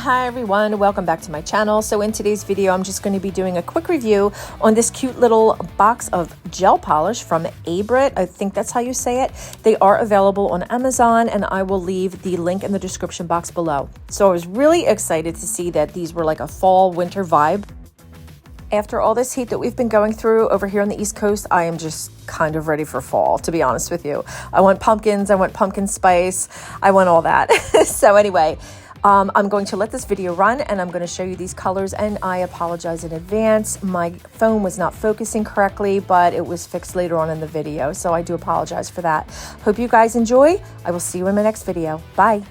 Hi everyone, welcome back to my channel. So in today's video, I'm just going to be doing a quick review on this cute little box of gel polish from Aibrit. I think that's how you say it. They are available on Amazon and I will leave the link in the description box below. So I was really excited to see that these were like a fall winter vibe. After all this heat that we've been going through over here on the East Coast, I am just kind of ready for fall, to be honest with you. I want pumpkins, I want pumpkin spice, I want all that. So anyway, I'm going to let this video run and I'm going to show you these colors, and I apologize in advance. My phone was not focusing correctly, but it was fixed later on in the video, so I do apologize for that. Hope you guys enjoy. I will see you in my next video. Bye.